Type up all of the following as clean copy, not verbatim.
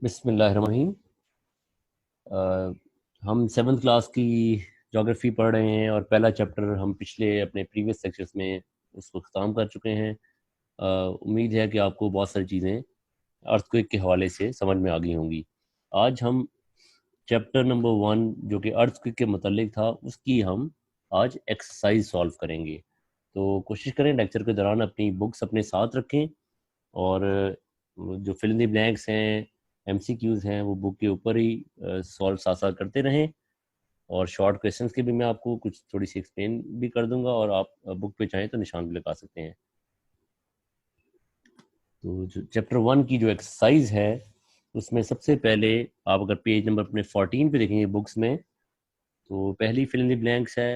बिस्मिल्लाहिर्रहमानिर्रहीम। अ, हम seventh class की ज्योग्राफी पढ़ रहे हैं और पहला चैप्टर हम पिछले अपने प्रीवियस सेक्शंस में उसको ख़त्म कर चुके हैं। उम्मीद है कि आपको बहुत सारी चीज़ें अर्थक्वेक के हवाले से समझ में आ गई होंगी। आज हम चैप्टर नंबर 1 जो कि अर्थक्वेक के मतलब था उसकी हम आज एक्सरसाइज सॉल्व करेंगे। तो कोशिश करें लेक्चर के दौरान अपनी बुक्स अपने साथ रखें और जो फिल इन द ब्लैंक्स हैं, एमसीक्यूज हैं, वो बुक के ऊपर ही सॉल्व साथ साथ करते रहें। और शॉर्ट क्वेश्चंस के भी मैं आपको कुछ थोड़ी सी एक्सप्लेन भी कर दूंगा और आप बुक पे चाहें तो निशान भी लगा सकते हैं। तो जो चैप्टर 1 की जो एक्सरसाइज है उसमें सबसे पहले आप अगर पेज नंबर अपने 14 पे देखेंगे बुक्स में, तो पहली फिल इन द ब्लैंक्स है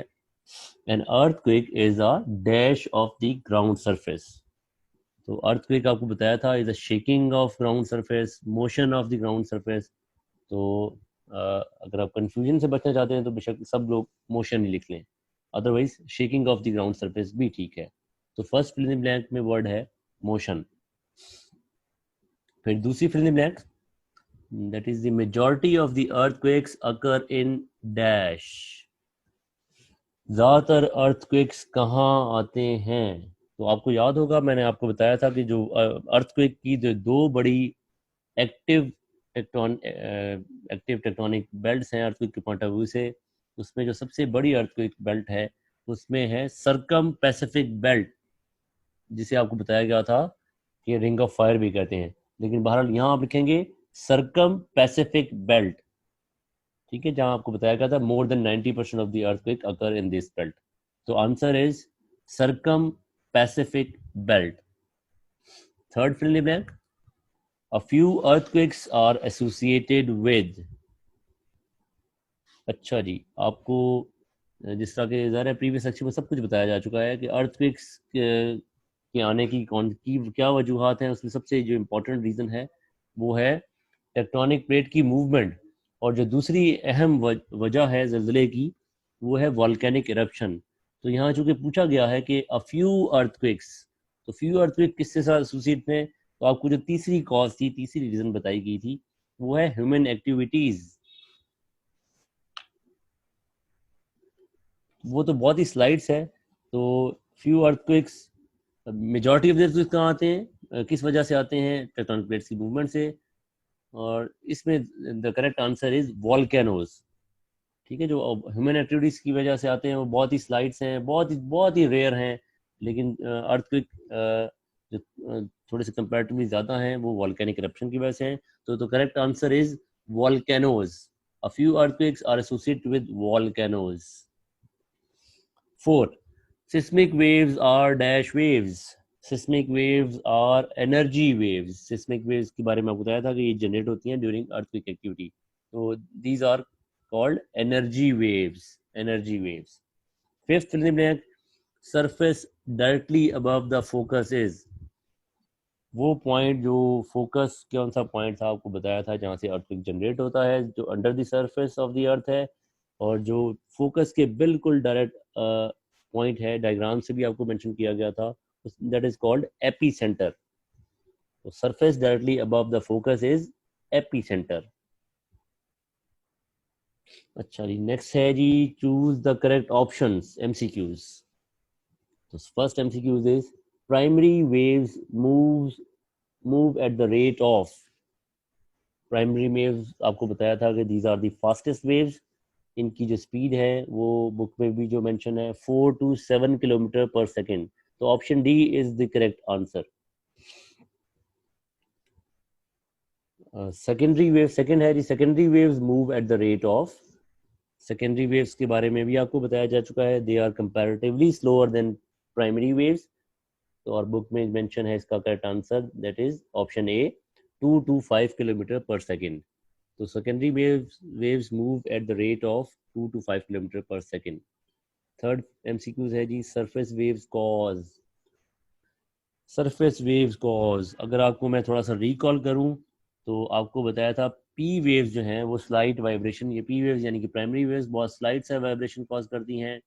an earthquake is a dash of the ground surface. तो अर्थक्वेक आपको बताया था is a shaking of ground surface, motion of the ground surface. तो अगर आप कंफ्यूजन से बचना चाहते हैं तो बेशक सब लोग मोशन ही लिख लें, otherwise shaking of the ground surface भी ठीक है। तो फर्स्ट फिल इन ब्लैंक में वर्ड है मोशन। फिर दूसरी fill in blank, that is the majority of the earthquakes occur in dash. ज़्यादातर अर्थक्वेक्स कहाँ आते हैं? तो आपको याद होगा मैंने आपको बताया था कि जो अर्थक्वेक की जो दो बड़ी एक्टिव एक्टिव टेक्टोनिक बेल्ट्स हैं अर्थक्वेक के पॉइंट ऑफ व्यू से, उसमें जो सबसे बड़ी अर्थक्वेक बेल्ट है उसमें है सरकम पैसिफिक बेल्ट, जिसे आपको बताया गया था कि रिंग ऑफ फायर भी कहते हैं, लेकिन बहरहाल यहाँ आप लिखेंगे सरकम पैसिफिक बेल्ट। ठीक है, जहां आपको बताया गया था more than 90% of the earthquake occur in this belt. तो answer is circum Pacific belt. Third fill in blank, a few earthquakes are associated with। अच्छा जी, आपको जिस तरह के ज़ाहिर है प्रीवियस सेक्शन में सब कुछ बताया जा चुका है कि अर्थक्वेक्स के आने की कौन की क्या वजूहत हैं। उसमें सबसे जो इम्पोर्टेंट रीज़न है वो है टेक्टोनिक प्लेट की मूवमेंट, और जो दूसरी अहम वजह है ज़लज़ले की वो है वॉल्केनिक इरप्शन। तो यहाँ चूंकि पूछा गया है कि अ फ्यू अर्थक्वेक्स, तो फ्यू अर्थक्वेक किससे साथ एसोसिएट में, तो आपको जो तीसरी कॉज थी, तीसरी रीज़न बताई गई थी वो है ह्यूमन एक्टिविटीज़। वो तो बहुत ही स्लाइड्स है। तो few earthquakes, majority of earthquakes कहाँ आते हैं, किस वजह से आते हैं? टेक्टोनिक प्लेट्स की मूवमेंट से। और इसमें the correct answer is volcanoes. ठीक है, जो ह्यूमन एक्टिविटीज की वजह से आते हैं वो बहुत ही स्लाइड्स हैं, बहुत ही रेयर हैं। लेकिन अर्थक्वेक जो थोड़े से कंपैरेटिवली ज़्यादा हैं वो वॉल्केनिक इरप्शन की वजह से हैं। तो correct answer is volcanoes. A few earthquakes are associated with volcanoes. Four, seismic waves are dash waves. Seismic waves are energy waves. Seismic waves के बारे में आपको बताया था कि ये जनरेट होती हैं ड्यूरिंग अर्थक्वेक एक्टिविटी। तो these are called energy waves. Energy waves. Fifth fill in the blank, surface directly above the focus is। वो पॉइंट जो फोकस कौन सा पॉइंट था आपको बताया था जहाँ से अर्थक्वेक जनरेट होता है, जो under the surface of the earth है। और जो फोकस के बिल्कुल डायरेक्ट पॉइंट है, डायग्राम से भी आपको मेंशन किया गया था, that is called epicentre. तो surface directly above the focus is epicentre. अच्छा जी, नेक्स्ट है जी, choose the correct options MCQs. तो first MCQs is primary waves move at the rate of. Primary waves आपको बताया था कि these are the fastest waves. इनकी जो स्पीड है वो बुक में भी जो मेंशन है 4 to 7 किलोमीटर पर सेकेंड। तो option D is the correct answer. Secondary wave second है जी, secondary waves move at the rate of. Secondary waves के बारे में भी आपको बताया जा चुका है, they are comparatively slower than primary waves. तो और बुक में मेंशन है इसका correct answer, that is option A, 2 to 5 kilometre per second. तो secondary waves move at the rate of 2 to 5 kilometre per second. Third MCQs है जी, surface waves cause. Surface waves cause अगर आपको मैं थोड़ा सा रिकॉल करूं तो आपको बताया था पी वेव्स जो हैं वो स्लाइट वाइब्रेशन, ये पी वेव्स यानी कि प्राइमरी वेव्स बहुत स्लाइट से वाइब्रेशन कॉज करती हैं।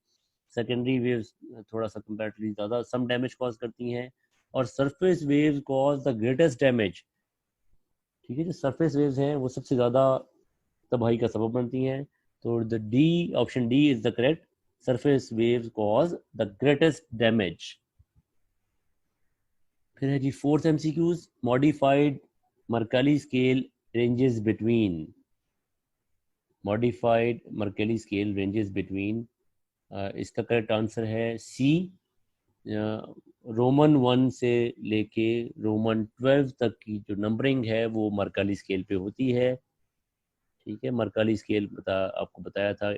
सेकेंडरी वेव्स थोड़ा सा कंपैरेटिवली ज़्यादा सम डैमेज कॉज करती हैं। और surface waves cause the greatest damage. ठीक है, जो सरफेस वेव्स हैं वो सबसे ज़्यादा तबाही का सबब बनती हैं। तो the D, option D is the correct, surface waves cause the greatest damage. फिर है जी fourth MCQs, modified Mercalli scale ranges between, modified Mercalli scale ranges between, इसका करेक्ट आंसर है सी, रोमन 1 से लेके रोमन 12 तक की जो नंबरिंग है वो मर्कली स्केल पे होती है। ठीक है, मर्कली स्केल आपको बताया था,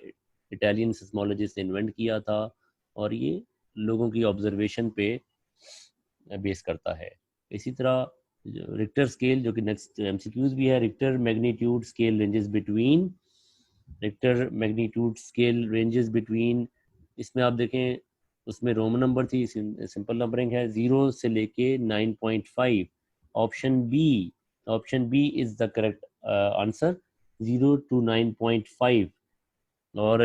इटालियन सिस्मोलॉजिस्ट ने इन्वेंट किया था और ये लोगों की ऑब्जर्वेशन पे बेस करता है। इसी तरह रिक्टर स्केल जो कि नेक्स्ट एमसीक्यूज भी है, Richter magnitude scale ranges between, Richter magnitude scale ranges between, इसमें आप देखें उसमें रोमन नंबर थी, सिंपल नंबरिंग है, 0 से लेके 9.5। Option B, option B is the correct answer, 0 to 9.5। और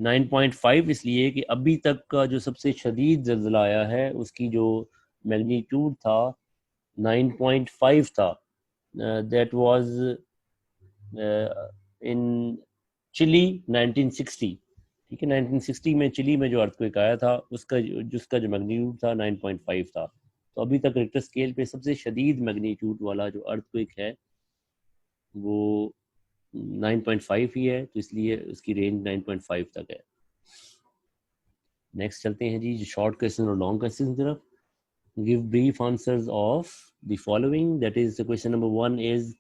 9.5 इसलिए कि अभी तक का जो सबसे शदीद ज़लज़ला आया है उसकी जो मैग्नीट्यूड था 9.5 था, दैट वाज इन चिली 1960। ठीक है, 1960 में चिली में जो अर्थक्वेक आया था उसका जिसका जो मैग्नीट्यूड था 9.5 था। तो अभी तक रिक्टर स्केल पे सबसे शदीद मैग्नीट्यूड वाला जो अर्थक्वेक है वो 9.5 ही है, तो इसलिए उसकी रेंज 9.5 तक है। नेक्स्ट चलते हैं जी शॉर्ट क्वेश्चन और लॉन्ग क्वेश्चन की तरफ। Give brief answers of the following, that is question number 1 is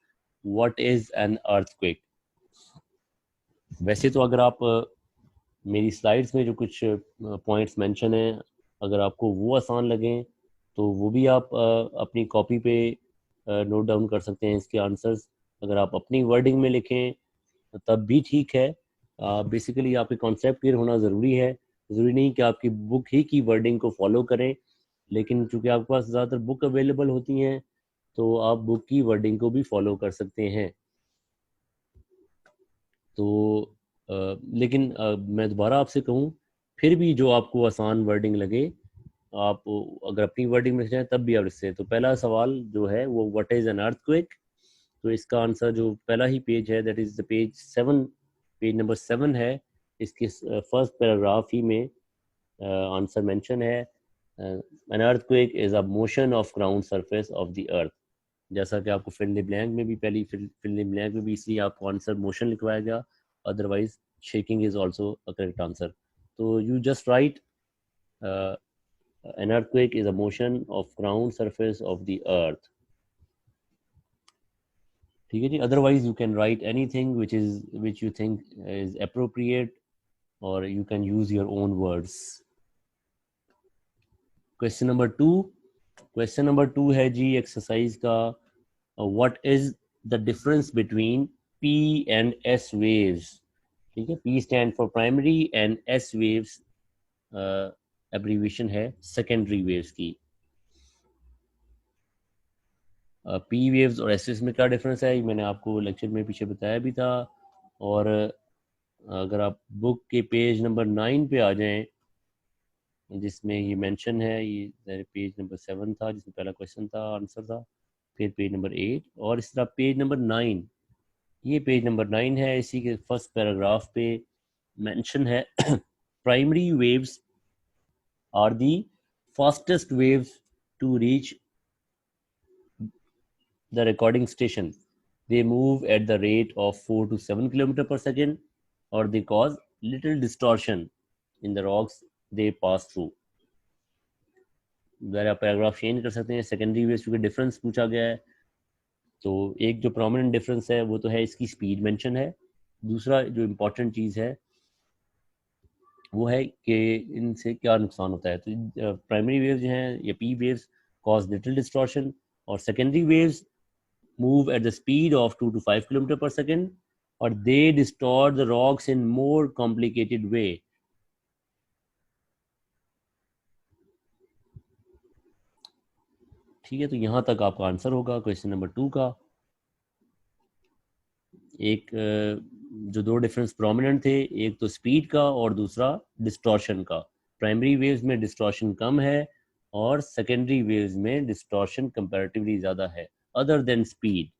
what is an earthquake. वैसे तो अगर आप मेरी स्लाइड्स में जो कुछ पॉइंट्स मेंशन हैं अगर आपको वो आसान लगें तो वो भी आप अपनी कॉपी पे नोट डाउन कर सकते हैं इसके आंसर्स। अगर आप अपनी वर्डिंग में लिखें तब भी ठीक है। बेसिकली आपके कॉन्सेप्ट क्लियर होना ज़रूरी है, ज़रूरी नहीं कि आपकी बुक ही की वर्डिंग को फॉलो करें, लेकिन चूंकि आपके पास ज़्यादातर बुक अवेलेबल होती हैं तो आप बुक की वर्डिंग को भी फॉलो कर सकते हैं। तो लेकिन मैं दोबारा आपसे कहूँ, फिर भी जो आपको आसान वर्डिंग लगे आप अगर अपनी वर्डिंग में जाए तब भी आप इससे। तो पहला सवाल जो है वो व्हाट इज एन अर्थक्वेक, तो इसका आंसर जो पहला ही पेज है that is the page 7, page number 7 है, इसके फर्स्ट पैराग्राफ ही में आंसर मेंशन है, an earthquake is a motion of ground surface of the earth. जैसा कि आपको फिल इन द ब्लैंक में भी पहली फिल इन द ब्लैंक में भी इसलिए आपको आंसर मोशन लिखवाया गया, otherwise shaking is also a correct answer. तो you just write an earthquake is a motion of ground surface of the earth। ठीक है जी, otherwise you can write anything which you think is appropriate or you can use your own words। Question number 2 है जी exercise का, what is the difference between P and S waves। ठीक है, P stand for primary and S waves abbreviation है secondary waves की। P waves और S waves में क्या difference है ये मैंने आपको लेक्चर में पीछे बताया भी था। और अगर आप बुक के पेज नंबर 9 पे आ जाएं जिसमें ये मेंशन है, ये पेज नंबर 7 था जिसमें पहला क्वेश्चन था आंसर था, फिर पेज नंबर 8 और इस तरह पेज नंबर 9, ये पेज नंबर 9 है, इसी के फर्स्ट पैराग्राफ पे मेंशन है primary waves are the fastest waves to reach the recording station। They move at the rate of 4 to 7 km per second or they cause little distortion in the rocks they pass through। आप paragraph change कर सकते हैं। Secondary waves के difference पूछा गया है तो एक जो प्रोमिनेंट डिफरेंस है वो तो है इसकी स्पीड मेंशन है। दूसरा जो इम्पोर्टेंट चीज़ है वो है कि इनसे क्या नुकसान होता है। तो प्राइमरी वेव्स जो हैं या P waves cause little distortion और secondary waves move at the speed of 2 to 5 km per second or they distort the rocks in more complicated way। ठीक है, तो यहां तक आपका आंसर होगा क्वेश्चन नंबर 2 का। एक जो दो डिफरेंस प्रोमिनेंट थे, एक तो स्पीड का और दूसरा डिस्टॉर्शन का। प्राइमरी वेव्स में डिस्टॉर्शन कम है और सेकेंडरी वेव्स में डिस्टॉर्शन कंपैरेटिवली ज़्यादा है अदर देन स्पीड।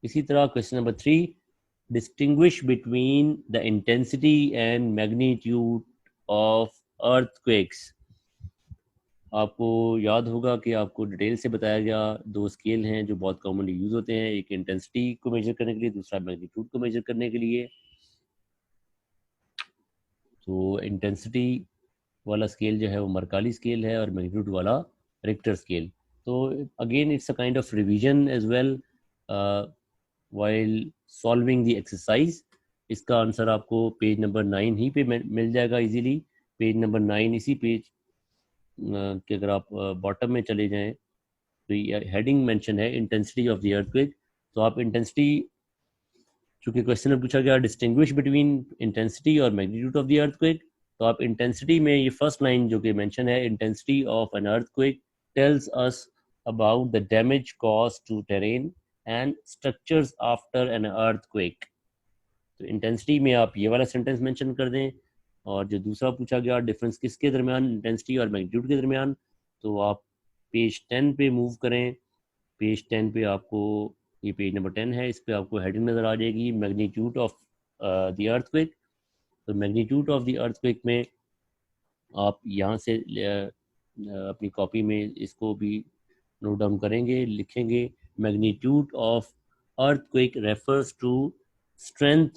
इसी तरह question number 3, distinguish between the intensity and magnitude of earthquakes. आपको याद होगा कि आपको डिटेल से बताया गया दो स्केल हैं जो बहुत कॉमनली यूज होते हैं, एक इंटेंसिटी को मेजर करने के लिए, दूसरा मैग्नीट्यूड को मेजर करने के लिए। तो इंटेंसिटी वाला स्केल जो है वो मरकाली स्केल है और मैग्नीट्यूड वाला रिक्टर स्केल। तो again it's a kind of revision as well while solving the exercise. इसका आंसर आपको पेज नंबर 9 ही पे मिल जाएगा इजीली। पेज नंबर 9, इसी पेज के अगर आप बॉटम में चले जाएं तो हेडिंग मेंशन है इंटेंसिटी ऑफ द अर्थक्वेक। तो आप इंटेंसिटी, चूंकि क्वेश्चन में पूछा गया डिस्टिंग्विश बिटवीन इंटेंसिटी और मैग्नीट्यूड ऑफ द अर्थक्वेक, तो आप इंटेंसिटी में ये फर्स्ट लाइन जो कि मेंशन है, intensity of an earthquake tells us about the damage cause to terrain and structures after an earthquake. तो इंटेंसिटी में आप ये वाला सेंटेंस मेंशन कर दें। और जो दूसरा पूछा गया डिफरेंस किसके दरमियान, इंटेंसिटी और मैग्नीट्यूड के दरमियान, तो आप पेज 10 पे मूव करें। पेज 10 पे आपको, ये पेज नंबर 10 है, इस पे आपको हेडिंग नज़र आ जाएगी मैग्नीट्यूड ऑफ द अर्थक्वेक। तो मैग्नीट्यूड ऑफ द अर्थक्वेक में आप यहाँ से अपनी कॉपी में इसको भी नोट डाउन करेंगे, लिखेंगे magnitude of earthquake refers to strength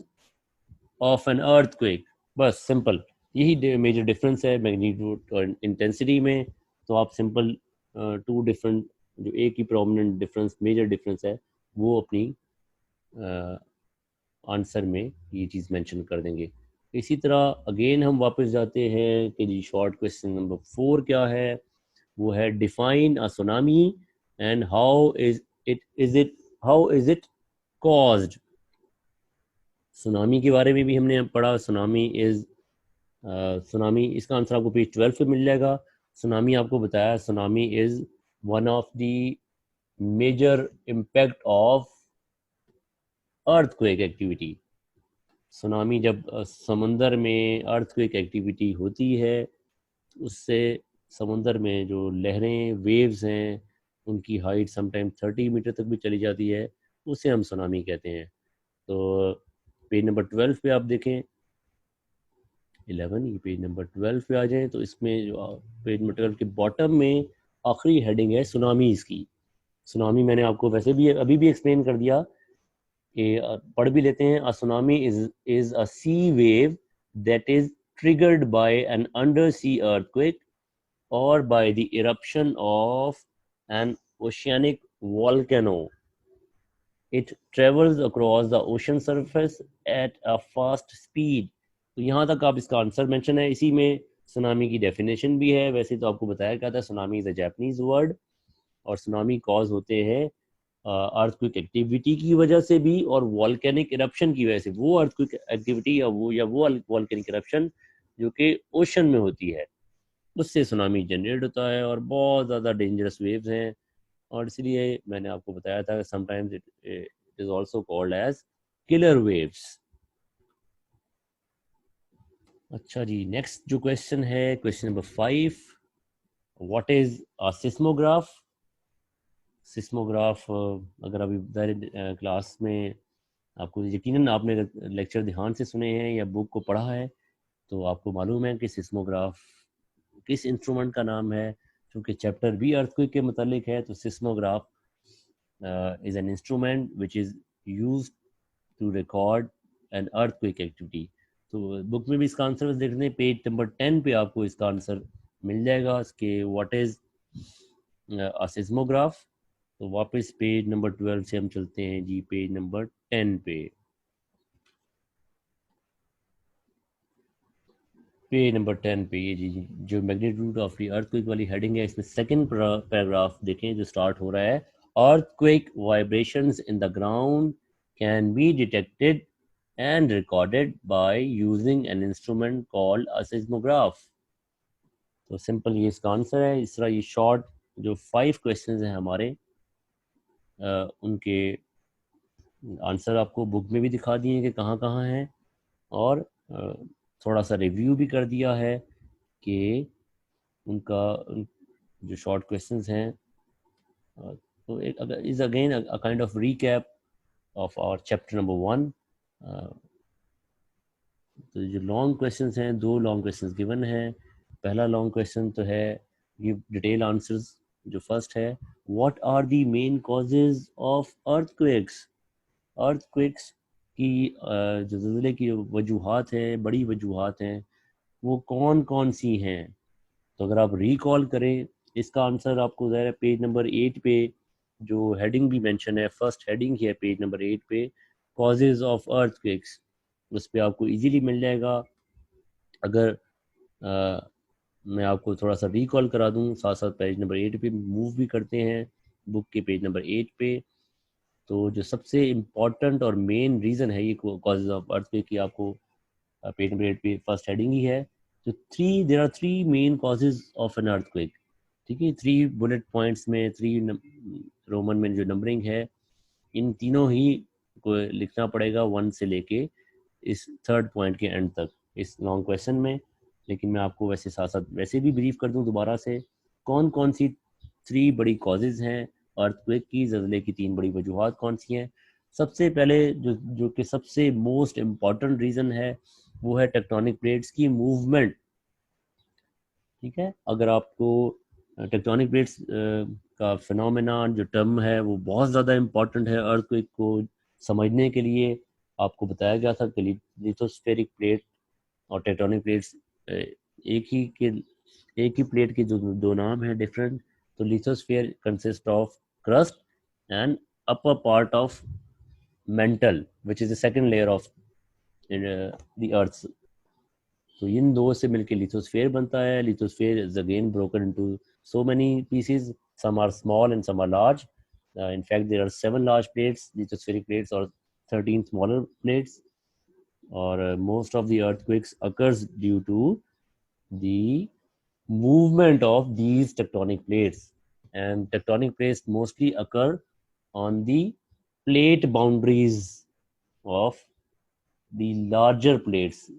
of an earthquake. बस सिंपल यही मेजर डिफरेंस है मैग्नीट्यूड और इंटेंसिटी में। तो आप सिंपल टू डिफरेंट, जो एक ही प्रोमिनेंट डिफरेंस, मेजर डिफरेंस है, वो अपनी आंसर में ये चीज़ मेंशन कर देंगे। इसी तरह अगेन हम वापस जाते हैं कि जी शॉर्ट क्वेश्चन नंबर 4 क्या है। वो है define a tsunami and how is it caused. Tsunami के बारे में भी हमने पढ़ा। सुनामी इसका आंसर आपको पेज 12 पे मिल जाएगा। सुनामी आपको बताया, tsunami is one of the major impact of earthquake activity. Tsunami जब समंदर में अर्थक्वेक एक्टिविटी होती है, उससे समंदर में जो लहरें, वेव्स हैं, उनकी हाइट समटाइम 30 मीटर तक भी चली जाती है, उसे हम सुनामी कहते हैं। तो पेज नंबर 12 पे आप देखें, 11, ये पेज नंबर 12 पे आ जाए तो इसमें जो पेज नंबर 12 के बॉटम में आखिरी हेडिंग है सुनामी इसकी। सुनामी मैंने आपको वैसे भी अभी भी एक्सप्लेन कर दिया कि पढ़ भी लेते हैं। A tsunami is a sea wave that is triggered by an under sea earthquake or by the eruption of an oceanic volcano. It travels across the ocean surface at a fast speed. तो यहाँ तक आप इसका answer mention है। इसी में tsunami की definition भी है। वैसे तो आपको बताया गया था tsunami is a Japanese word, और सुनामी कॉज होते हैं अर्थक्वेक एक्टिविटी की वजह से भी और वॉल्केनिक इरप्शन की वजह से। वो अर्थक्वेक एक्टिविटी या वो वॉल्केनिक इरप्शन जो कि ओशन में होती है, उससे सुनामी जनरेट होता है और बहुत ज़्यादा डेंजरस वेव्स हैं। और इसलिए मैंने आपको बताया था sometimes it is also called as killer waves. अच्छा जी, नेक्स्ट जो क्वेश्चन है, question number 5, what is a seismograph. Seismograph अगर अभी क्लास में आपको यकीनन आपने लेक्चर ध्यान से सुने हैं या बुक को पढ़ा है, तो आपको मालूम है कि सिस्मोग्राफ किस इंस्ट्रूमेंट का नाम है। क्योंकि चैप्टर भी अर्थक्वेक के मुतालिक है, तो seismograph is an instrument which is used to record an earthquake activity। तो बुक में भी इसका आंसर देख रहे हैं, पेज नंबर 10 पे आपको इसका आंसर मिल जाएगा इसके व्हाट इज अ सिस्मोग्राफ। तो वापस पेज नंबर 12 से हम चलते हैं जी पेज नंबर 10 पे। पेज नंबर 10 पे ये जी जो मैग्नीट्यूड ऑफ द अर्थक्वेक वाली हेडिंग है, इसमें सेकंड पैराग्राफ देखें जो स्टार्ट हो रहा है, earthquake vibrations in the ground can be detected and recorded by using an instrument called a seismograph। तो सिंपल ये इसका आंसर है। इस तरह ये शॉर्ट जो 5 क्वेश्चंस हैं हमारे, उनके आंसर आपको बुक में भी दिखा दिए कि कहाँ कहाँ हैं, और थोड़ा सा रिव्यू भी कर दिया है कि उनका जो शॉर्ट क्वेश्चंस हैं। तो एक is again a kind of recap of our chapter number 1। तो जो लॉन्ग क्वेश्चंस हैं, 2 लॉन्ग क्वेश्चंस गिवन हैं। पहला लॉन्ग क्वेश्चन तो है, गिव डिटेल आंसर्स। जो फर्स्ट है, what are the main causes of earthquakes. Earthquakes की जो ज़लज़ले की वजूहात हैं, बड़ी वजूहात हैं, वो कौन कौन सी हैं। तो अगर आप रिकॉल करें, इसका आंसर आपको ज़रा पेज नंबर 8 पे जो हेडिंग भी मेंशन है, फर्स्ट हेडिंग है पेज नंबर 8 पे, कॉजेज ऑफ अर्थक्वेक्स, उस पर आपको इजीली मिल जाएगा। अगर मैं आपको थोड़ा सा रिकॉल करा दूं, साथ साथ पेज नंबर 8 पे मूव भी करते हैं, बुक के पेज नंबर 8 पे। तो जो सबसे इम्पॉर्टेंट और मेन रीज़न है ये कॉजेज ऑफ अर्थक्वेक की, आपको पेज नंबर 8 पे फर्स्ट हेडिंग ही है। तो there are 3 main causes of an earthquake. ठीक है, 3 बुलेट पॉइंट्स में, 3 रोमन में जो नंबरिंग है, इन तीनों ही को लिखना पड़ेगा 1 से लेके इस थर्ड पॉइंट के एंड तक इस लॉन्ग क्वेश्चन में। लेकिन मैं आपको वैसे साथ साथ वैसे भी ब्रीफ कर दूं दोबारा से, कौन कौन सी 3 बड़ी कॉजेज हैं अर्थक्वेक की, ज़लज़ले की 3 बड़ी वजूहात कौन सी हैं। सबसे पहले जो जो कि सबसे मोस्ट इम्पॉर्टेंट रीज़न है, वो है टेक्टोनिक प्लेट्स की मूवमेंट। ठीक है, अगर आपको टेक्टोनिक प्लेट्स का फिनोमेना जो टर्म है वो बहुत ज़्यादा इम्पॉर्टेंट है अर्थक्वेक को समझने के लिए। आपको बताया गया था कि लिथोस्फेरिक प्लेट और टेक्टोनिक प्लेट्स एक ही के एक ही प्लेट के जो 2 नाम हैं डिफरेंट। तो lithosphere consist of crust and upper part of mental which is the second layer of the earth. तो इन दो से मिलकर लिथोस्फेयर बनता है। Lithosphere is again broken into so many pieces. Some are small and some are large. In fact, there are 7 large plates, lithospheric plates, or 13 smaller plates. Or most of the earthquakes occurs due to the movement of these tectonic plates. And tectonic plates mostly occur on the plate boundaries of the larger plates.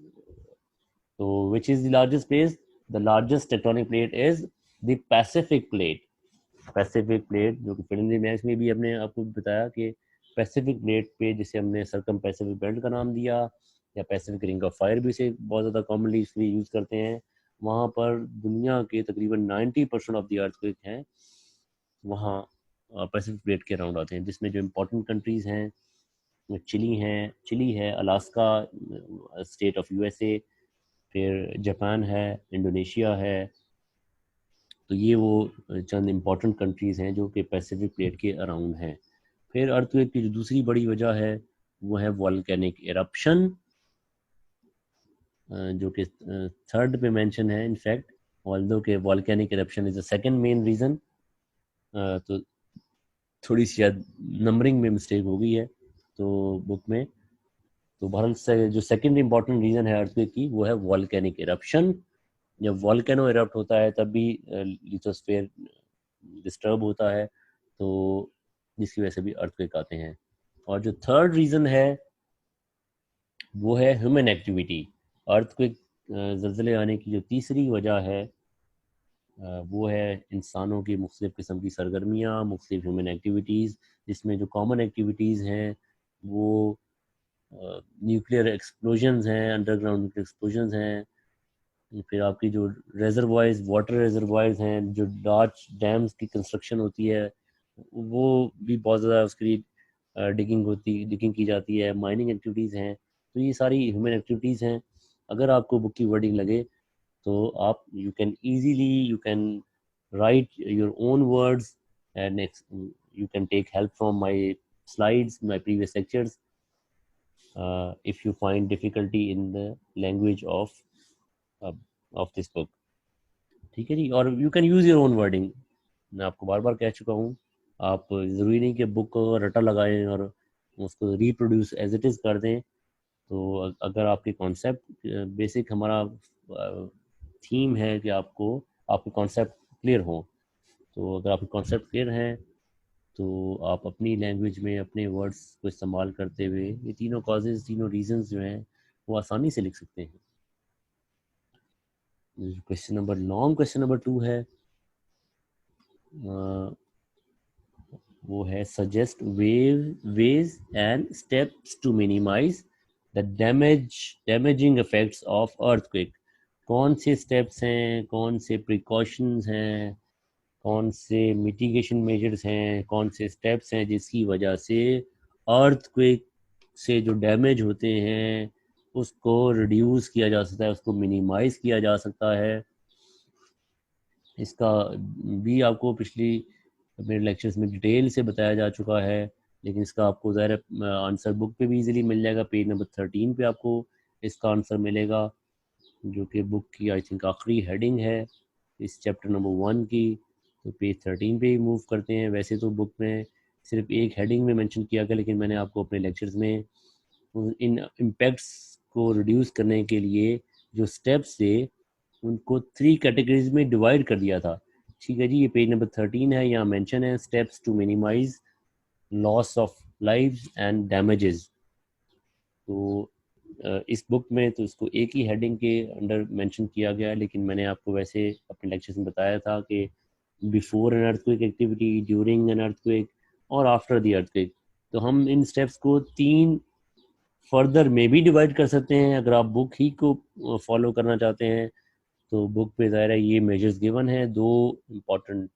So, which is the largest plate? The largest tectonic plate is the Pacific plate. Pacific plate, जो कि preliminary match में भी हमने आपको बताया कि Pacific plate पे, जिसे हमने सर्कम पैसिफिक बेल्ट का नाम दिया, या पैसिफिक रिंग ऑफ फायर भी इसे बहुत ज़्यादा कॉमनली इसलिए यूज़ करते हैं, वहाँ पर दुनिया के तकरीबन 90% ऑफ द अर्थक्वेक हैं वहाँ पैसिफिक प्लेट के अराउंड आते हैं, जिसमें जो इम्पोर्टेंट कंट्रीज़ हैं, चिली है, अलास्का स्टेट ऑफ यूएसए, फिर जापान है, इंडोनेशिया है। तो ये वो चंद इम्पोर्टेंट कंट्रीज़ हैं जो कि पैसिफिक प्लेट के अराउंड हैं। फिर अर्थक्वेक की जो दूसरी बड़ी वजह है वो है वॉल्केनिक इरप्शन, जो कि थर्ड पे मेंशन है इनफैक्ट, ऑल्दो के volcanic eruption is the second main reason. तो थोड़ी सी शायद नंबरिंग में मिस्टेक हो गई है तो बुक में। तो बहरहाल से जो सेकंड इम्पॉर्टेंट रीज़न है अर्थक्वेक की वो है वॉल्केनिक इरप्शन। जब वॉल्केनो इरप्ट होता है तब भी लिथोस्फेयर डिस्टर्ब होता है, तो जिसकी वजह से भी अर्थक्वेक आते हैं। और जो थर्ड रीज़न है वो है ह्यूमन एक्टिविटी। अर्थक्वेक ज़लज़ले आने की जो तीसरी वजह है वो है इंसानों की मुख्तलिफ़ किस्म की सरगर्मियाँ, मुख्तलिफ़ ह्यूमन एक्टिविटीज़, जिसमें जो कॉमन एक्टिविटीज़ हैं वो न्यूक्लियर एक्सप्लोजन्स हैं, अंडरग्राउंड न्यूक्लियर एक्सप्लोजन्स हैं। फिर आपकी जो रेजरवायर्स, वाटर रेजरवायर्स हैं, जो लार्ज डैम्स की कंस्ट्रक्शन होती है, वो भी बहुत ज़्यादा उसके लिए डिगिंग की जाती है, माइनिंग एक्टिविटीज़ हैं। तो ये सारी ह्यूमन एक्टिविटीज़ हैं। अगर आपको बुक की वर्डिंग लगे तो आप you can write your own words and you can take help from my slides, my previous lectures, if you find difficulty in the language of this book. ठीक है जी, और you can use your own wording. मैं आपको बार बार कह चुका हूँ, आप ज़रूरी नहीं कि बुक को रटा लगाएं और उसको रिप्रोड्यूस एज इट इज़ कर दें। तो अगर आपके कॉन्सेप्ट बेसिक हमारा थीम है कि आपके कॉन्सेप्ट क्लियर हो, तो अगर आपके कॉन्सेप्ट क्लियर हैं तो आप अपनी लैंग्वेज में अपने वर्ड्स को इस्तेमाल करते हुए ये तीनों कॉजेज़, तीनों रीजंस जो हैं वो आसानी से लिख सकते हैं। लॉन्ग क्वेश्चन नंबर 2 है, वो है suggest ways and steps to minimise the damaging effects of earthquake. कौन से स्टेप्स हैं, कौन से प्रिकॉशंस हैं, कौन से मिटिगेशन मेजर्स हैं, कौन से स्टेप्स हैं जिसकी वजह से अर्थक्वेक से जो डैमेज होते हैं उसको रिड्यूस किया जा सकता है, उसको मिनिमाइज किया जा सकता है। इसका भी आपको पिछली मेरे लेक्चर्स में डिटेल से बताया जा चुका है, लेकिन इसका आपको ज़ाहिर आंसर बुक पे भी इजीली मिल जाएगा। पेज नंबर 13 पे आपको इसका आंसर मिलेगा, जो कि बुक की आई थिंक आखिरी हेडिंग है इस चैप्टर नंबर 1 की। तो पेज 13 पे ही मूव करते हैं। वैसे तो बुक में सिर्फ एक हेडिंग में मेंशन किया गया, लेकिन मैंने आपको अपने लेक्चर्स में इन इम्पैक्ट्स को रिड्यूस करने के लिए जो स्टेप्स थे उनको 3 कैटेगरीज में डिवाइड कर दिया था। ठीक है जी, ये पेज नंबर 13 है, यहाँ मेंशन है steps to minimise loss of lives and damages. तो इस बुक में तो इसको एक ही हेडिंग के अंडर मेंशन किया गया है, लेकिन मैंने आपको वैसे अपने लेक्चर्स में बताया था कि before an earthquake activity, during an earthquake और आफ्टर द अर्थक्वेक। तो हम इन स्टेप्स को 3 फर्दर में भी डिवाइड कर सकते हैं अगर आप बुक ही को फॉलो करना चाहते हैं। तो बुक पे ज़ाहिर है ये मेजर्स गिवन है, 2 इम्पॉर्टेंट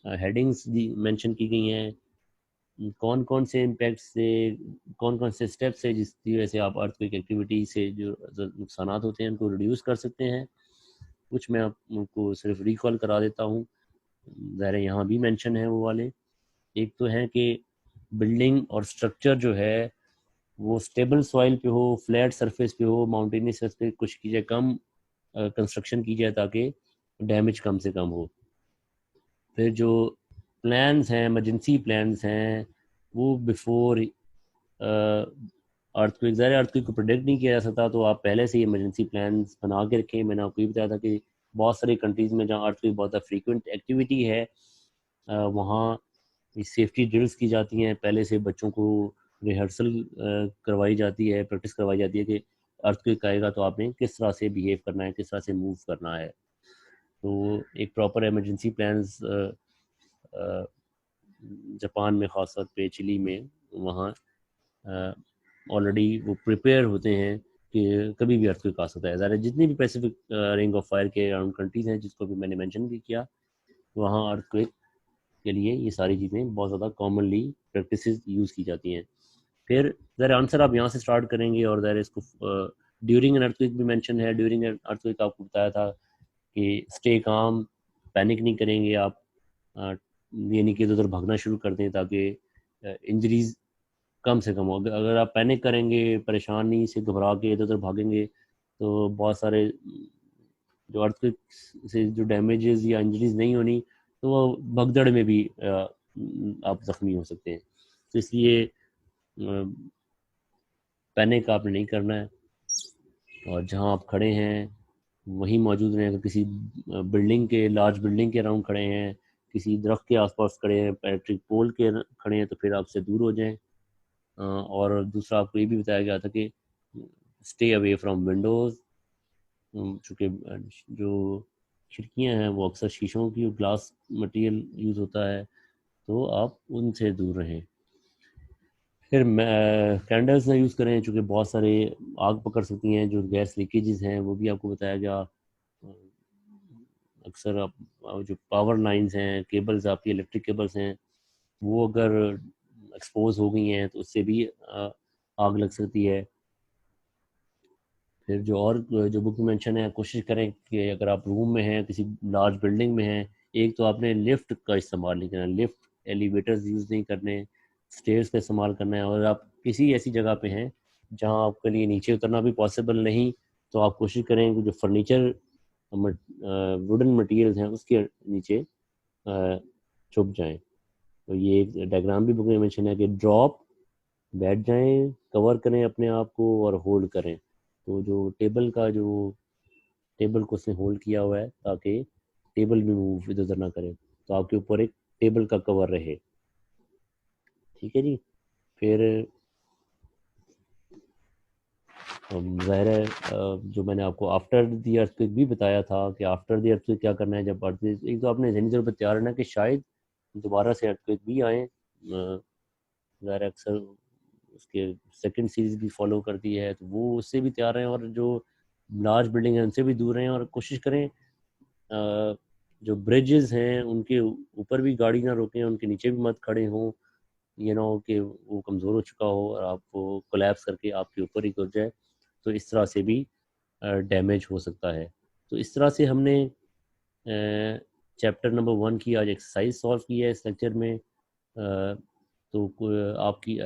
हेडिंग्स मेंशन की गई हैं, कौन कौन से इम्पैक्ट से, कौन कौन से स्टेप्स है जिसकी वजह से आप अर्थक्वेक एक्टिविटी से जो नुकसान होते हैं उनको रिड्यूस कर सकते हैं। कुछ मैं आपको सिर्फ रिकॉल करा देता हूँ, ज़ाहिर यहाँ भी मेंशन है वो वाले। एक तो है कि बिल्डिंग और स्ट्रक्चर जो है वो स्टेबल सॉइल पे हो, फ्लैट सरफेस पे हो, माउंटेनियस सरफेस पे कुछ की जाए, कम कंस्ट्रक्शन की जाए ताकि डैमेज कम से कम हो। फिर जो प्लान्स हैं, इमरजेंसी प्लान्स हैं, वो बिफोर अर्थक्वेक, ज़ाहिर अर्थक्वेक को प्रोडिक्ट नहीं किया जा सकता, तो आप पहले से ही इमरजेंसी प्लान्स बना के रखें। मैंने आपको ये बताया था कि बहुत सारी कंट्रीज़ में जहाँ अर्थक्वेक बहुत फ्रीक्वेंट एक्टिविटी है वहाँ सेफ्टी ड्रिल्स की जाती हैं, पहले से बच्चों को रिहर्सल करवाई जाती है, प्रैक्टिस करवाई जाती है कि अर्थक्वेक आएगा तो आपने किस तरह से बिहेव करना है, किस तरह से मूव करना है। तो एक प्रॉपर इमरजेंसी प्लान्स जापान में, ख़ास तौर पे चिली में, वहाँ ऑलरेडी वो प्रिपेयर होते हैं कि कभी भी अर्थक्वेक आ सकता है। ज़्यादा जितनी भी पैसिफिक रिंग ऑफ फायर के अराउंड कंट्रीज़ हैं जिसको भी मैंने मेंशन भी किया, वहाँ अर्थक्वेक के लिए ये सारी चीज़ें बहुत ज़्यादा कॉमनली प्रैक्टिस यूज़ की जाती हैं। फिर ज़रा आंसर आप यहाँ से स्टार्ट करेंगे और ज़रा इसको ड्यूरिंग एन अर्थक्वेक भी मेंशन है। ड्यूरिंग एन अर्थक्वेक आपको बताया था कि स्टे काम, पैनिक नहीं करेंगे आप, ये नहीं कि इधर उधर भागना शुरू कर दें ताकि इंजरीज कम से कम हो। अगर आप पैनिक करेंगे, परेशानी से घबरा के इधर उधर भागेंगे, तो बहुत सारे जो अर्थक्वेक से जो डैमेजेस या इंजरीज नहीं होनी, तो वो भगदड़ में भी आप ज़ख्मी हो सकते हैं। तो इसलिए पैनिक आपने नहीं करना है, और जहां आप खड़े हैं वहीं मौजूद रहें। अगर किसी बिल्डिंग के, लार्ज बिल्डिंग के अराउंड खड़े हैं, किसी दरख्त के आसपास खड़े हैं, इलेक्ट्रिक पोल के खड़े हैं, तो फिर आपसे दूर हो जाएं। और दूसरा आपको ये भी बताया गया था कि स्टे अवे फ्रॉम विंडोज़, चूँकि जो खिड़कियां हैं वो अक्सर शीशों की, ग्लास मटेरियल यूज़ होता है, तो आप उनसे दूर रहें। फिर कैंडल्स ना यूज़ करें, चूँकि बहुत सारे आग पकड़ सकती हैं। जो गैस लीकेजेस हैं वो भी आपको बताया गया। अक्सर आप जो पावर लाइंस हैं, केबल्स, आपकी इलेक्ट्रिक केबल्स हैं, वो अगर एक्सपोज हो गई हैं तो उससे भी आग लग सकती है। फिर जो और जो बुक में मेंशन है, कोशिश करें कि अगर आप रूम में हैं, किसी लार्ज बिल्डिंग में हैं, एक तो आपने लिफ्ट का इस्तेमाल नहीं करना, लिफ्ट एलिवेटर्स यूज़ नहीं करने, स्टेयर्स का इस्तेमाल करना है। और आप किसी ऐसी जगह पे हैं जहां आपके लिए नीचे उतरना भी पॉसिबल नहीं, तो आप कोशिश करें कि जो फर्नीचर, वुडन मटेरियल्स हैं, उसके नीचे छुप जाएं। तो ये एक डायग्राम भी बुक में मेंशन है कि ड्रॉप, बैठ जाएं, कवर करें अपने आप को और होल्ड करें। तो जो टेबल को उसने होल्ड किया हुआ है ताकि टेबल भी मूव इधर उधर ना करे, तो आपके ऊपर एक टेबल का कवर रहे। ठीक है जी। फिर ज़ाहिर है जो मैंने आपको आफ्टर द अर्थक्वेक भी बताया था कि आफ्टर द अर्थक्वेक क्या करना है। जब अर्थक्वेक, एक तो आपने ज़हनी तौर पर तैयार रहना कि शायद दोबारा से अर्थक्वेक भी आए, ज़ाहिर है अक्सर उसके सेकंड सीरीज़ भी फॉलो करती है, तो वो उससे भी तैयार रहें और जो लार्ज बिल्डिंग है उनसे भी दूर रहें, और कोशिश करें जो ब्रिजेस हैं उनके ऊपर भी गाड़ी ना रोकें, उनके नीचे भी मत खड़े हों, कि वो कमज़ोर हो चुका हो और आपको कोलैप्स करके आपके ऊपर ही गिर जाए, तो इस तरह से भी डैमेज हो सकता है। तो इस तरह से हमने चैप्टर नंबर 1 की आज एक्सरसाइज सॉल्व की है इस लेक्चर में। तो आपकी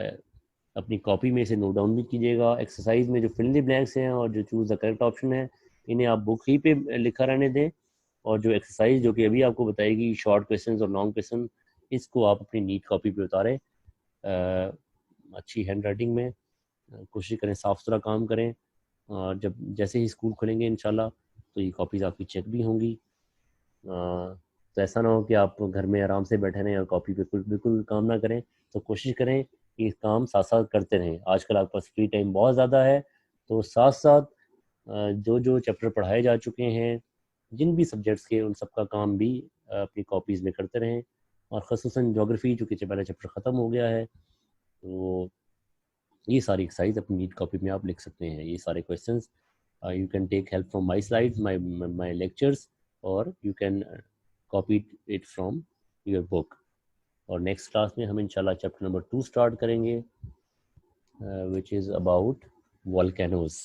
अपनी कॉपी में इसे नोट डाउन भी कीजिएगा। एक्सरसाइज में जो फिल इन द ब्लैंक्स हैं और जो चूज़ द करेक्ट ऑप्शन है, इन्हें आप बुक ही पे लिखा रहने दें, और जो एक्सरसाइज जो कि अभी आपको बताएगी शॉर्ट क्वेश्चन और लॉन्ग क्वेश्चन, इसको आप अपनी नीट कॉपी पे उतारें अच्छी हैंड राइटिंग में। कोशिश करें साफ़ सुथरा काम करें, और जब जैसे ही स्कूल खुलेंगे इंशाल्लाह तो ये कॉपीज़ आपकी चेक भी होंगी। तो ऐसा ना हो कि आप घर में आराम से बैठे रहें और कॉपी पे बिल्कुल बिल्कुल काम ना करें। तो कोशिश करें कि काम साथ साथ करते रहें। आजकल आपके पास फ्री टाइम बहुत ज़्यादा है, तो साथ साथ जो जो चैप्टर पढ़ाए जा चुके हैं जिन भी सब्जेक्ट्स के, उन सब का काम भी अपनी कॉपीज़ में करते रहें। और ख़ुसूसन जोग्राफ़ी चूँकि पहला चैप्टर ख़त्म हो गया है, तो ये सारी एक्सरसाइज अपनी नीट कॉपी में आप लिख सकते हैं। ये सारे questions you can take help from my slides, my lectures, or you can copy it from your book. और नेक्स्ट क्लास में हम इंशाल्लाह चैप्टर नंबर 2 स्टार्ट करेंगे, विच इज़ अबाउट वॉल्केनोज।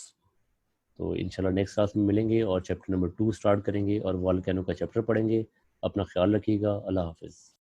तो इंशाल्लाह नेक्स्ट क्लास में मिलेंगे और चैप्टर नंबर 2 स्टार्ट करेंगे और वॉल्केनो का चैप्टर पढ़ेंगे। अपना ख्याल रखिएगा। अल्लाह हाफिज़।